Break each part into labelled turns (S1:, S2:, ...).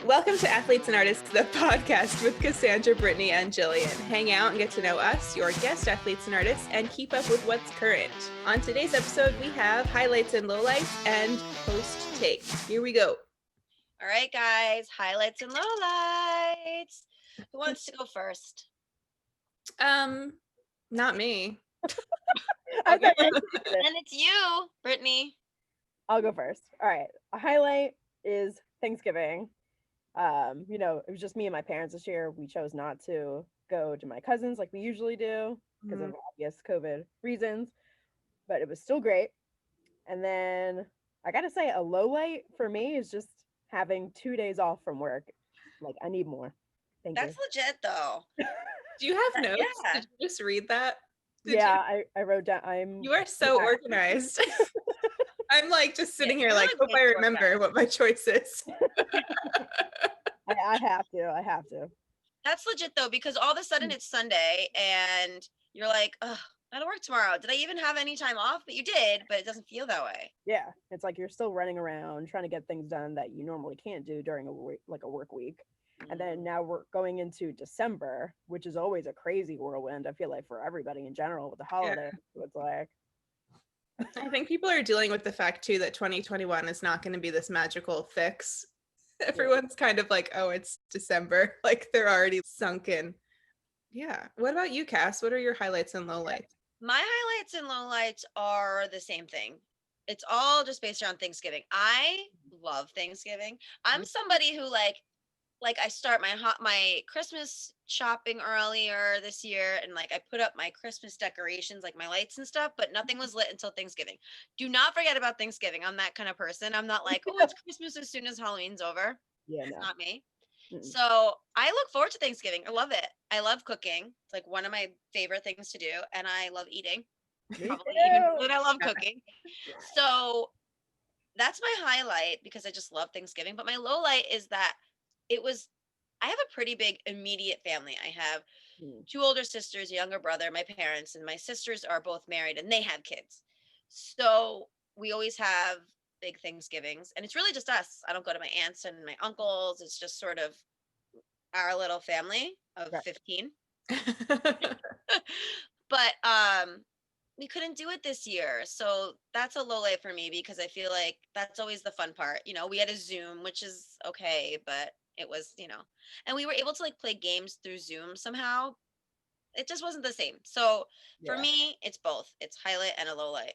S1: Welcome to Athletes and Artists, the podcast with Cassandra, Brittany, and Jillian. Hang out and get to know us, your guest athletes and artists, and keep up with what's current. On today's episode, we have highlights and lowlights and post take. Here we go.
S2: All right, guys, highlights and lowlights. Who wants to go first?
S1: Not me.
S2: And it's you, Brittany.
S3: I'll go first. All right. A highlight is Thanksgiving. It was just me and my parents this year. We chose not to go to my cousins like we usually do because of obvious COVID reasons, but it was still great. And then I gotta say, a low light for me is just having 2 days off from work. Like, I need more.
S2: That's legit, though.
S1: Do you have notes?
S2: Yeah.
S1: Did you just read that?
S3: I wrote down.
S1: You are so organized. I'm like just sitting here like, hope I remember what my choice is.
S3: I have to.
S2: That's legit, though, because all of a sudden it's Sunday and you're like, ugh, I gotta work tomorrow. Did I even have any time off? But you did, but it doesn't feel that way.
S3: Yeah, it's like you're still running around trying to get things done that you normally can't do during a work week. And then now we're going into December, which is always a crazy whirlwind, I feel like, for everybody in general with the holiday. So it's like,
S1: I think people are dealing with the fact too that 2021 is not going to be this magical fix. Everyone's kind of like, oh, it's December. Like they're already sunken. Yeah. What about you, Cass? What are your highlights and lowlights?
S2: My highlights and lowlights are the same thing. It's all just based around Thanksgiving. I love Thanksgiving. I'm somebody who like I start my Christmas shopping earlier this year, and like I put up my Christmas decorations, like my lights and stuff, but nothing was lit until Thanksgiving. Do not forget about Thanksgiving. I'm that kind of person. I'm not like, oh, it's Christmas as soon as Halloween's over.
S3: yeah,
S2: It's
S3: no.
S2: not me. So I look forward to Thanksgiving. I love it. I love cooking. It's like one of my favorite things to do, and I love eating. Probably even more than I love cooking. So that's my highlight because I just love Thanksgiving. But my low light is that I have a pretty big immediate family. I have 2 older sisters, a younger brother, my parents, and my sisters are both married and they have kids. So we always have big Thanksgivings, and it's really just us. I don't go to my aunts and my uncles. It's just sort of our little family of 15. But we couldn't do it this year. So that's a low light for me because I feel like that's always the fun part. We had a Zoom, which is okay, but it was, and we were able to like play games through Zoom somehow. It just wasn't the same. So for me, it's both. It's highlight and a low light.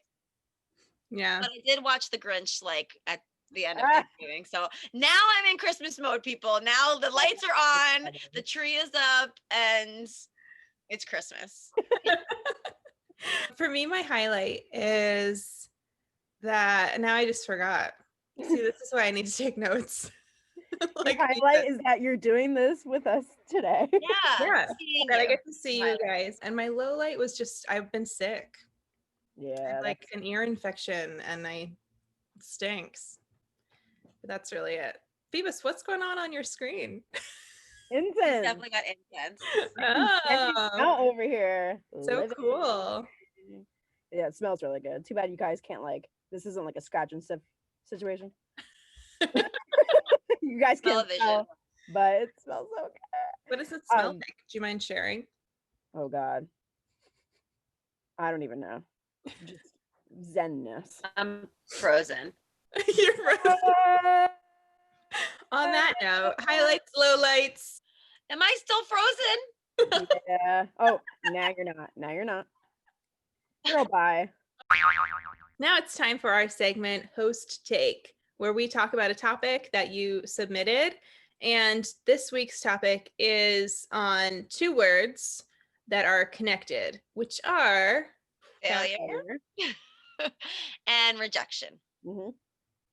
S1: Yeah.
S2: But I did watch The Grinch like at the end of Thanksgiving. So now I'm in Christmas mode, people. Now the lights are on, the tree is up, and it's Christmas.
S1: For me, my highlight is that now I just forgot. See, this is why I need to take notes.
S3: The highlight is that you're doing this with us today.
S2: Yeah.
S1: That I get to see you guys. And my low light was just I've been sick.
S3: Yeah.
S1: Like an ear infection and it stinks. But that's really it. Phoebus, what's going on your screen?
S3: Incense.
S2: Definitely got incense.
S3: Out over here.
S1: So cool.
S3: Yeah, it smells really good. Too bad you guys can't this isn't like a scratch and sniff situation. You guys can't smell, but it smells so good.
S1: What does it smell like? Do you mind sharing?
S3: Oh God. I don't even know. Just zenness.
S2: I'm frozen.
S1: You're frozen. On that note, highlights, lowlights.
S2: Am I still frozen?
S3: Yeah. Oh, now you're not. Girl, bye.
S1: Now it's time for our segment, Host Take, where we talk about a topic that you submitted. And this week's topic is on 2 words that are connected, which are
S2: failure and rejection.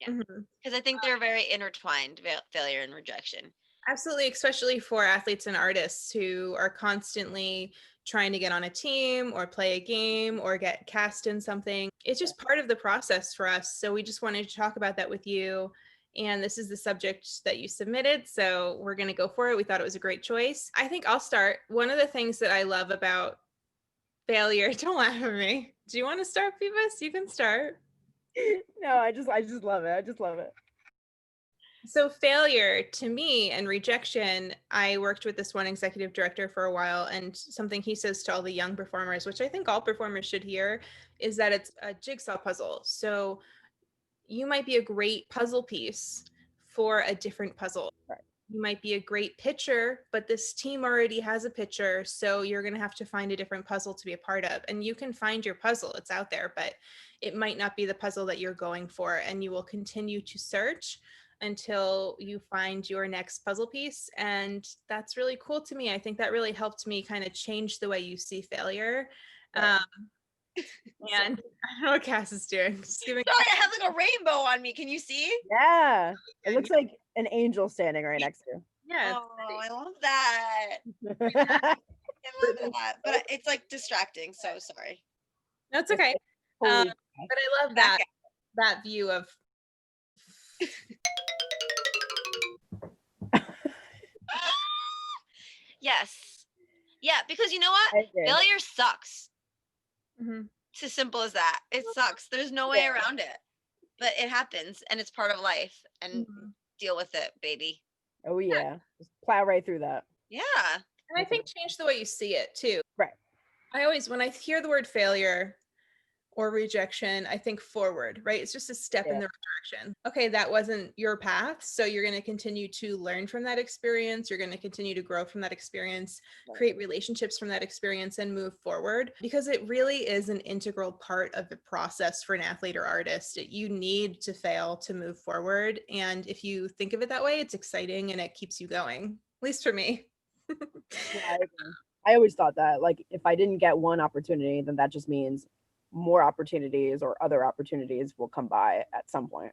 S2: Because I think they're very intertwined, failure and rejection.
S1: Absolutely, especially for athletes and artists who are constantly trying to get on a team or play a game or get cast in something. It's just part of the process for us. So we just wanted to talk about that with you. And this is the subject that you submitted. So we're going to go for it. We thought it was a great choice. I think I'll start. One of the things that I love about failure, don't laugh at me. Do you want to start, Phoebus? You can start.
S3: No, I just love it. I just love it.
S1: So failure to me and rejection, I worked with this one executive director for a while, and something he says to all the young performers, which I think all performers should hear, is that it's a jigsaw puzzle. So you might be a great puzzle piece for a different puzzle.
S3: Right.
S1: You might be a great pitcher, but this team already has a pitcher, so you're going to have to find a different puzzle to be a part of. And you can find your puzzle, it's out there, but it might not be the puzzle that you're going for. And you will continue to search until you find your next puzzle piece. And that's really cool to me. I think that really helped me kind of change the way you see failure.
S3: Right.
S1: And I don't know what Cass is doing. She's giving
S2: Sorry, I have like a rainbow on me. Can you see?
S3: Yeah. It looks like an angel standing right next to
S1: yeah,
S2: Oh, I love that.
S3: you.
S2: I love that. But it's like distracting. So sorry.
S1: that's okay.
S3: Holy
S1: But I love that view of
S2: Yes. Yeah, because you know what?
S3: I agree.
S2: Failure sucks.
S1: Mhm.
S2: It's as simple as that. It sucks. There's no way around it. But it happens and it's part of life and deal with it, baby.
S3: Oh yeah. Just plow right through that.
S2: Yeah.
S1: And I think change the way you see it too.
S3: Right.
S1: I always, when I hear the word failure or rejection, I think forward, right? It's just a step in the right direction. Okay, that wasn't your path. So you're going to continue to learn from that experience. You're going to continue to grow from that experience, create relationships from that experience, and move forward, because it really is an integral part of the process for an athlete or artist. You need to fail to move forward. And if you think of it that way, it's exciting and it keeps you going, at least for me.
S3: Yeah, I agree. I always thought that, like, if I didn't get one opportunity, then that just means more opportunities or other opportunities will come by at some point.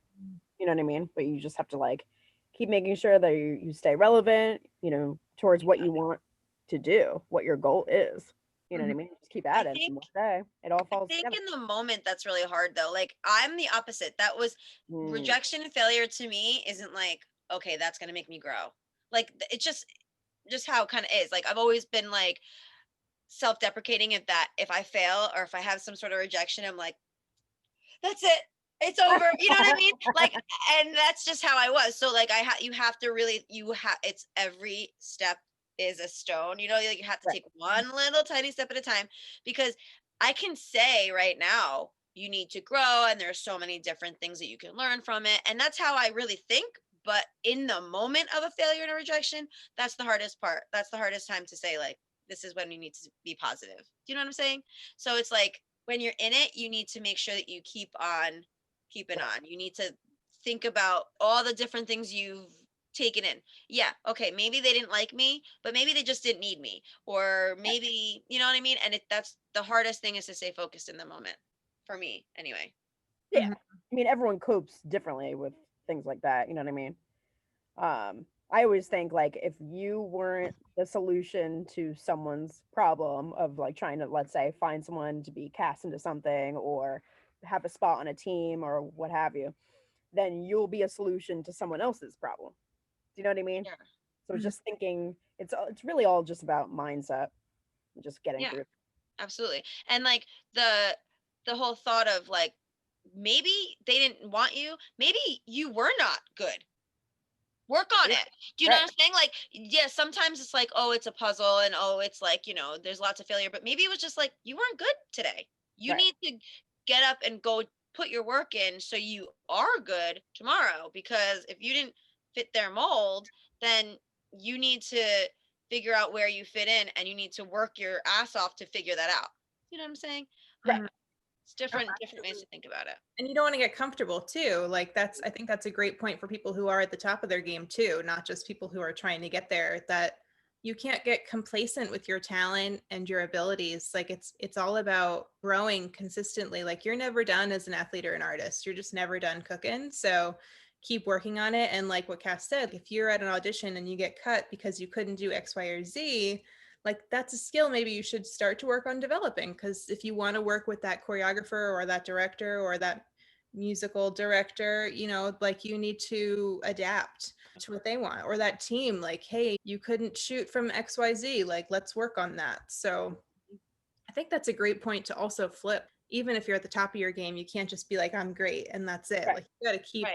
S3: You know what I mean? But you just have to like keep making sure that you stay relevant, you know, towards what you want to do, what your goal is. You know what I mean? Just keep at it. And one day it all
S2: I
S3: falls
S2: think
S3: together.
S2: in the moment that's really hard though. Like I'm the opposite. That was rejection and failure to me isn't like, okay, that's gonna make me grow. Like it's just how it kind of is. Like I've always been like self-deprecating if I fail or if I have some sort of rejection, I'm like, that's it. It's over. You know what I mean? Like, and that's just how I was. So like you have to really, it's every step is a stone, you know, like you have to take one little tiny step at a time, because I can say right now, you need to grow and there's so many different things that you can learn from it. And that's how I really think. But in the moment of a failure and a rejection, that's the hardest part. That's the hardest time to say, like, this is when you need to be positive. Do you know what I'm saying? So it's like when you're in it, you need to make sure that you keep on keeping on. You need to think about all the different things you've taken in. Yeah, okay, maybe they didn't like me, but maybe they just didn't need me. Or maybe, you know what I mean? And that's the hardest thing, is to stay focused in the moment. For me, anyway.
S3: Yeah. I mean, everyone copes differently with things like that. You know what I mean? I always think like if you weren't the solution to someone's problem of like trying to, let's say, find someone to be cast into something or have a spot on a team or what have you, then you'll be a solution to someone else's problem. Do you know what I mean?
S2: Yeah.
S3: So just thinking, it's really all just about mindset, and just getting through.
S2: Absolutely. And like the whole thought of like, maybe they didn't want you, maybe you were not good, work on it. Do you know what I'm saying? Like, yeah, sometimes it's like, oh, it's a puzzle and oh, it's like, you know, there's lots of failure, but maybe it was just like, you weren't good today. You need to get up and go put your work in so you are good tomorrow, because if you didn't fit their mold, then you need to figure out where you fit in and you need to work your ass off to figure that out. You know what I'm saying?
S3: Right.
S2: It's different ways to think about it.
S1: And you don't want to get comfortable too. Like I think that's a great point for people who are at the top of their game too, not just people who are trying to get there, that you can't get complacent with your talent and your abilities. Like it's all about growing consistently. Like you're never done as an athlete or an artist. You're just never done cooking. So keep working on it. And like what Cass said, if you're at an audition and you get cut because you couldn't do X, Y, or Z, like that's a skill maybe you should start to work on developing, because if you want to work with that choreographer or that director or that musical director, you know, like you need to adapt to what they want, or that team, like, hey, you couldn't shoot from XYZ, like let's work on that. So I think that's a great point to also flip. Even if you're at the top of your game, you can't just be like, I'm great and that's it. Like you got to keep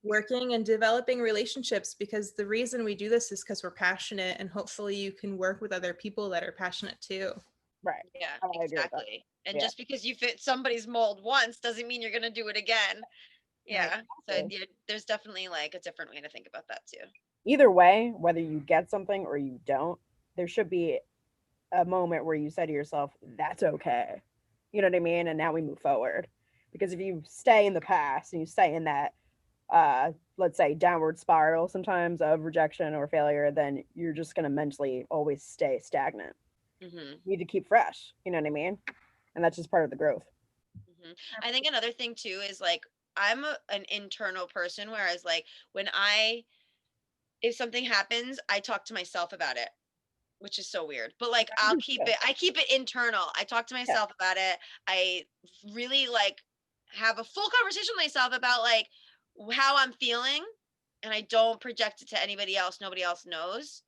S1: working and developing relationships, because the reason we do this is because we're passionate, and hopefully you can work with other people that are passionate too.
S3: Right.
S2: Yeah,
S3: I agree with that.
S2: exactly. And
S3: Yeah.
S2: just because you fit somebody's mold once doesn't mean you're gonna do it again. Yeah. So
S3: Exactly.
S2: there's definitely like a different way to think about that too.
S3: Either way, whether you get something or you don't, there should be a moment where you say to yourself, that's okay. You know what I mean? And now we move forward. Because if you stay in the past and you stay in that, let's say, downward spiral sometimes of rejection or failure, then you're just going to mentally always stay stagnant.
S2: Mm-hmm.
S3: You need to keep fresh. You know what I mean? And that's just part of the growth.
S2: Mm-hmm. I think another thing too is like an internal person, whereas like if something happens, I talk to myself about it, which is so weird. But like I keep it internal. I talk to myself about it. I really like have a full conversation with myself about like how I'm feeling, and I don't project it to anybody else. Nobody else knows.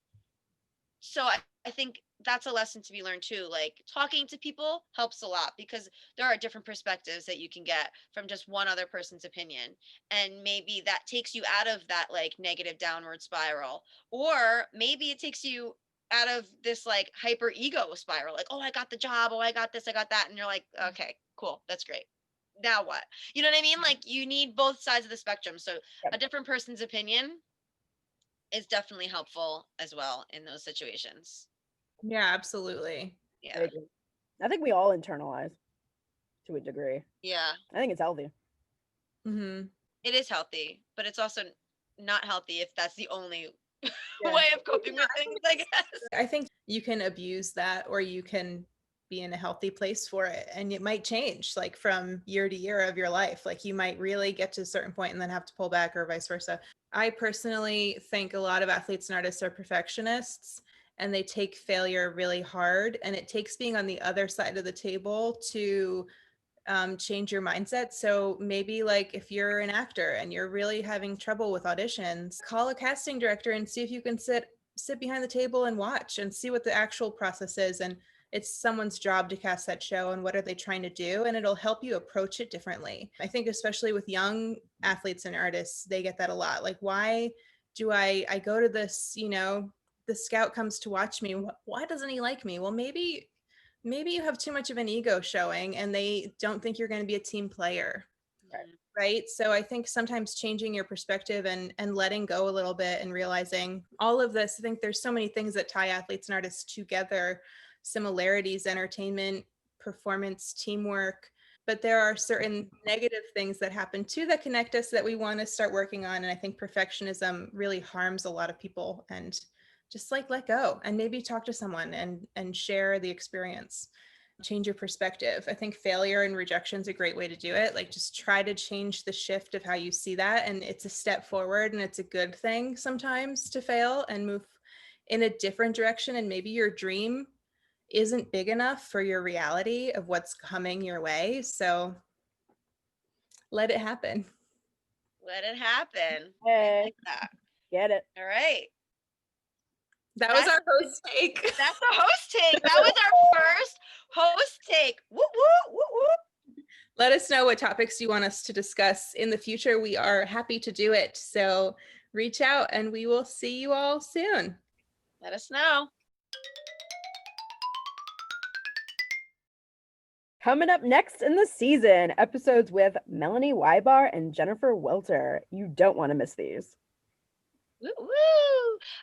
S2: So I think that's a lesson to be learned too. Like talking to people helps a lot, because there are different perspectives that you can get from just one other person's opinion. And maybe that takes you out of that like negative downward spiral, or maybe it takes you out of this like hyper ego spiral. Like, oh, I got the job. Oh, I got this. I got that. And you're like, okay, cool. That's great. Now what? You know what I mean? Like you need both sides of the spectrum. So a different person's opinion is definitely helpful as well in those situations.
S1: Yeah, absolutely.
S2: Yeah.
S3: I think we all internalize to a degree.
S2: Yeah.
S3: I think it's healthy.
S1: Mm-hmm.
S2: It is healthy, but it's also not healthy if that's the only way of coping with things, I guess.
S1: I think you can abuse that, or you can be in a healthy place for it, and it might change like from year to year of your life. Like you might really get to a certain point and then have to pull back, or vice versa. I personally think a lot of athletes and artists are perfectionists, and they take failure really hard, and it takes being on the other side of the table to change your mindset. So maybe like if you're an actor and you're really having trouble with auditions, call a casting director and see if you can sit behind the table and watch and see what the actual process is. And it's someone's job to cast that show, and what are they trying to do, and it'll help you approach it differently. I think especially with young athletes and artists, they get that a lot. Like, why do I go to this, the scout comes to watch me, why doesn't he like me? Well, maybe you have too much of an ego showing, and they don't think you're going to be a team player. Right. So I think sometimes changing your perspective and letting go a little bit and realizing all of this, I think there's so many things that tie athletes and artists together: similarities, entertainment, performance, teamwork. But there are certain negative things that happen too that connect us that we want to start working on. And I think perfectionism really harms a lot of people. And just like let go and maybe talk to someone and share the experience. Change your perspective. I think failure and rejection is a great way to do it. Like just try to change the shift of how you see that. And it's a step forward, and it's a good thing sometimes to fail and move in a different direction. And maybe your dream isn't big enough for your reality of what's coming your way. So let it happen.
S2: Let it happen.
S3: Hey,
S2: I like that.
S3: Get it.
S2: All right.
S1: That was our host take.
S2: That's the host take. That was our first host take. Woo, woo, woo, woo.
S1: Let us know what topics you want us to discuss in the future. We are happy to do it. So reach out, and we will see you all soon.
S2: Let us know.
S3: Coming up next in the season, episodes with Melanie Wybar and Jennifer Welter. You don't want to miss these.
S2: Woo, woo.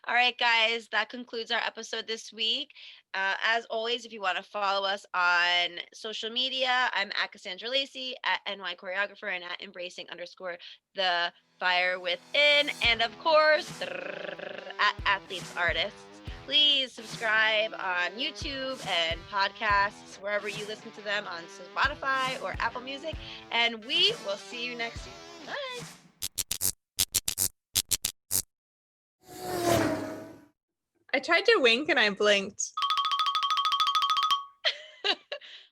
S2: All right, guys, that concludes our episode this week. As always, if you want to follow us on social media, I'm at Cassandra Lacey, at NY Choreographer, and at embracing_the fire within. And of course, at Athletes Artists. Please subscribe on YouTube and podcasts, wherever you listen to them, on Spotify or Apple Music. And we will see you next week. Bye.
S1: I tried to wink and I blinked.